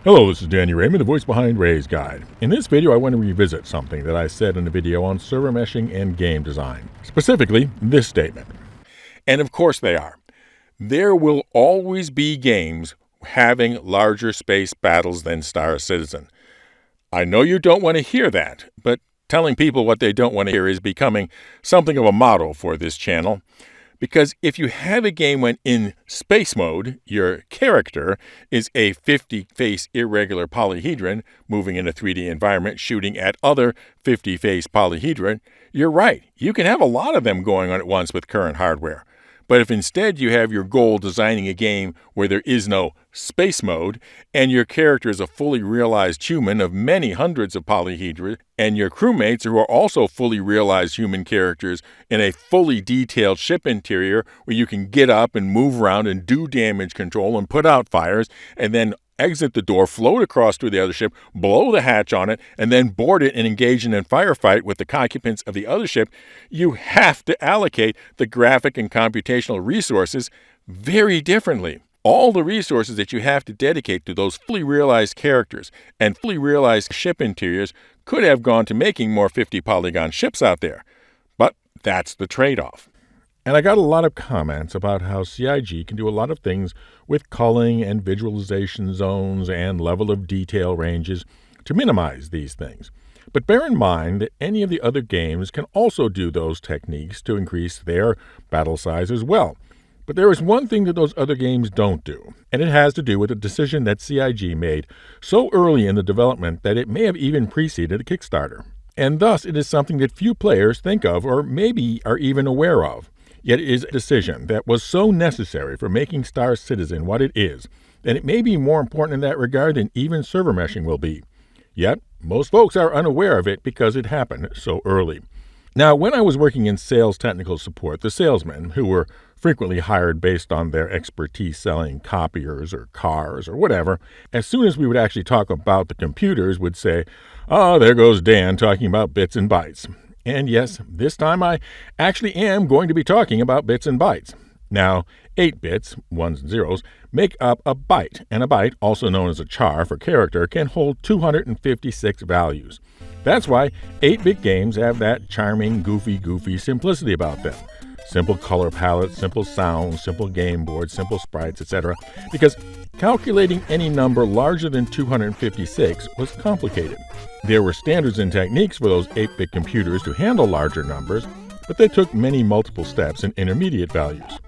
Hello, this is Danny Raymond, the voice behind Ray's Guide. In this video, I want to revisit something that I said in a video on server meshing and game design. Specifically, this statement. And of course they are. There will always be games having larger space battles than Star Citizen. I know you don't want to hear that, but telling people what they don't want to hear is becoming something of a motto for this channel. Because if you have a game when in space mode, your character is a 50-face irregular polyhedron moving in a 3D environment shooting at other 50-face polyhedron, you're right. You can have a lot of them going on at once with current hardware. But if instead you have your goal designing a game where there is no space mode, and your character is a fully realized human of many hundreds of polyhedra, and your crewmates who are also fully realized human characters in a fully detailed ship interior where you can get up and move around and do damage control and put out fires, and then exit the door, float across to the other ship, blow the hatch on it, and then board it and engage in a firefight with the occupants of the other ship, you have to allocate the graphic and computational resources very differently. All the resources that you have to dedicate to those fully realized characters and fully realized ship interiors could have gone to making more 50-polygon ships out there. But that's the trade-off. And I got a lot of comments about how CIG can do a lot of things with culling and visualization zones and level of detail ranges to minimize these things. But bear in mind that any of the other games can also do those techniques to increase their battle size as well. But there is one thing that those other games don't do, and it has to do with a decision that CIG made so early in the development that it may have even preceded a Kickstarter. And thus it is something that few players think of or maybe are even aware of. Yet it is a decision that was so necessary for making Star Citizen what it is, that it may be more important in that regard than even server meshing will be. Yet, most folks are unaware of it because it happened so early. Now, when I was working in sales technical support, the salesmen, who were frequently hired based on their expertise selling copiers or cars or whatever, as soon as we would actually talk about the computers, would say, "Oh, there goes Dan talking about bits and bytes." And yes, this time I actually am going to be talking about bits and bytes. Now, 8 bits, ones and zeros, make up a byte, and a byte, also known as a char for character, can hold 256 values. That's why 8-bit games have that charming, goofy simplicity about them. Simple color palettes, simple sounds, simple game boards, simple sprites, etc. Because calculating any number larger than 256 was complicated. There were standards and techniques for those 8-bit computers to handle larger numbers, but they took many multiple steps in intermediate values.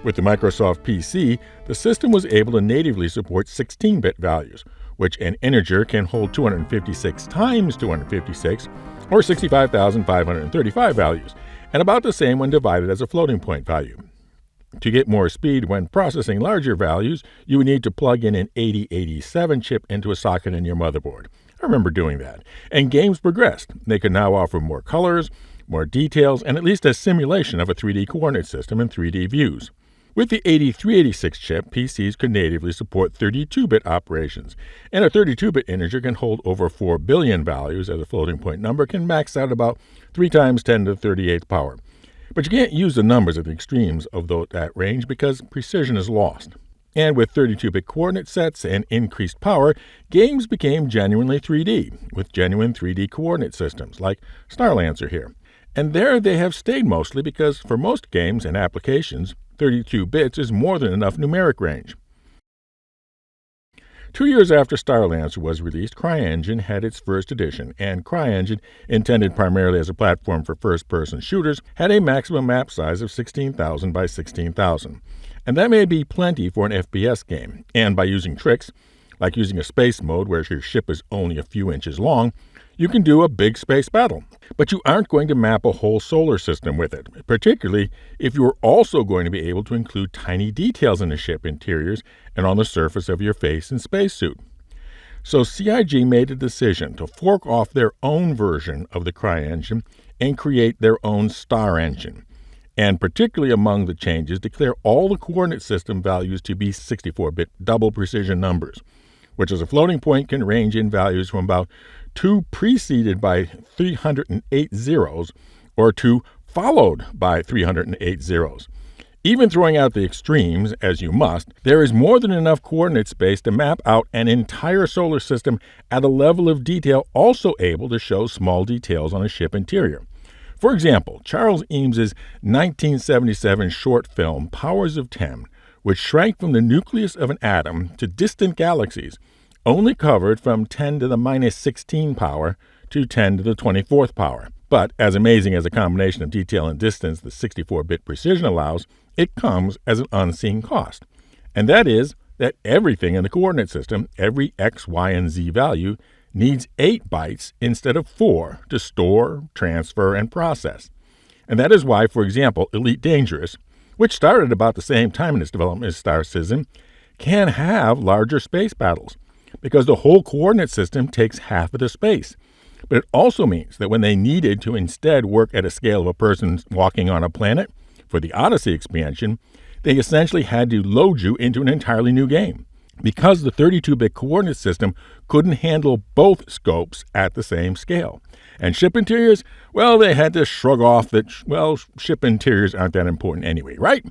With the Microsoft PC, the system was able to natively support 16-bit values, which an integer can hold 256 times 256, or 65,535 values, and about the same when divided as a floating point value. To get more speed when processing larger values, you would need to plug in an 8087 chip into a socket in your motherboard. I remember doing that. And games progressed. They could now offer more colors, more details, and at least a simulation of a 3D coordinate system in 3D views. With the 8386 chip, PCs could natively support 32-bit operations, and a 32-bit integer can hold over 4 billion values as a floating point number can max out about 3 times 10 to the 38th power. But you can't use the numbers at the extremes of that range because precision is lost. And with 32-bit coordinate sets and increased power, games became genuinely 3D, with genuine 3D coordinate systems, like Starlancer here. And there they have stayed mostly because for most games and applications, 32 bits is more than enough numeric range. 2 years after Starlancer was released, CryEngine had its first edition, and CryEngine, intended primarily as a platform for first-person shooters, had a maximum map size of 16,000 by 16,000. And that may be plenty for an FPS game, and by using tricks, like using a space mode where your ship is only a few inches long, you can do a big space battle. But you aren't going to map a whole solar system with it, particularly if you are also going to be able to include tiny details in the ship interiors and on the surface of your face and spacesuit. So CIG made a decision to fork off their own version of the CryEngine and create their own Star Engine. And particularly among the changes, declare all the coordinate system values to be 64-bit double precision numbers, which as a floating point can range in values from about 2 preceded by 308 zeros or 2 followed by 308 zeros. Even throwing out the extremes, as you must, there is more than enough coordinate space to map out an entire solar system at a level of detail also able to show small details on a ship interior. For example, Charles Eames's 1977 short film Powers of 10, which shrank from the nucleus of an atom to distant galaxies, only covered from 10 to the minus 16 power to 10 to the 24th power. But as amazing as a combination of detail and distance the 64-bit precision allows, it comes as an unseen cost. And that is that everything in the coordinate system, every x, y, and z value, needs 8 bytes instead of 4 to store, transfer, and process. And that is why, for example, Elite Dangerous, which started about the same time in its development as Star Citizen, can have larger space battles, because the whole coordinate system takes half of the space. But it also means that when they needed to instead work at a scale of a person walking on a planet for the Odyssey expansion, they essentially had to load you into an entirely new game, because the 32-bit coordinate system couldn't handle both scopes at the same scale. And ship interiors, well, they had to shrug off that, ship interiors aren't that important anyway, right?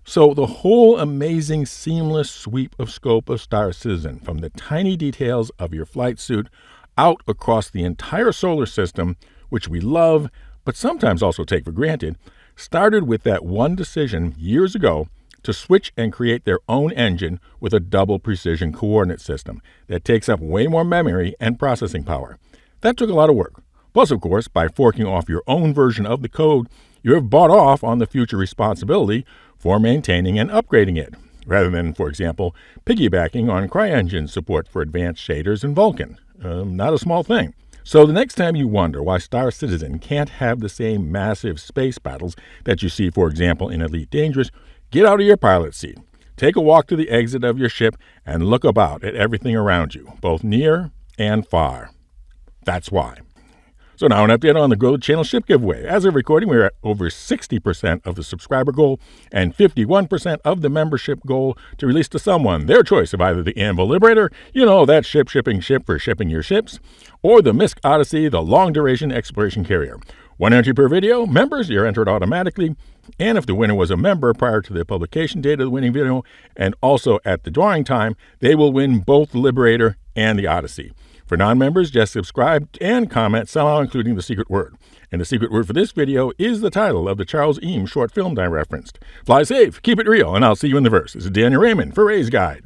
So the whole amazing seamless sweep of scope of Star Citizen, from the tiny details of your flight suit out across the entire solar system, which we love but sometimes also take for granted, started with that one decision years ago to switch and create their own engine with a double precision coordinate system that takes up way more memory and processing power. That took a lot of work. Plus, of course, by forking off your own version of the code, you have bought off on the future responsibility for maintaining and upgrading it, rather than, for example, piggybacking on CryEngine's support for advanced shaders in Vulkan. Not a small thing. So the next time you wonder why Star Citizen can't have the same massive space battles that you see, for example, in Elite Dangerous, get out of your pilot seat, take a walk to the exit of your ship, and look about at everything around you, both near and far. That's why. So now an update on the Grow the Channel ship giveaway. As of recording, we're at over 60% of the subscriber goal and 51% of the membership goal to release to someone their choice of either the Anvil Liberator, that shipping ship for shipping your ships, or the Misk Odyssey, the long-duration exploration carrier. 1 entry per video. Members, you're entered automatically. And if the winner was a member prior to the publication date of the winning video, and also at the drawing time, they will win both the Liberator and the Odyssey. For non-members, just subscribe and comment, somehow including the secret word. And the secret word for this video is the title of the Charles Eames short film that I referenced. Fly safe, keep it real, and I'll see you in the verse. This is Daniel Raymond for Ray's Guide.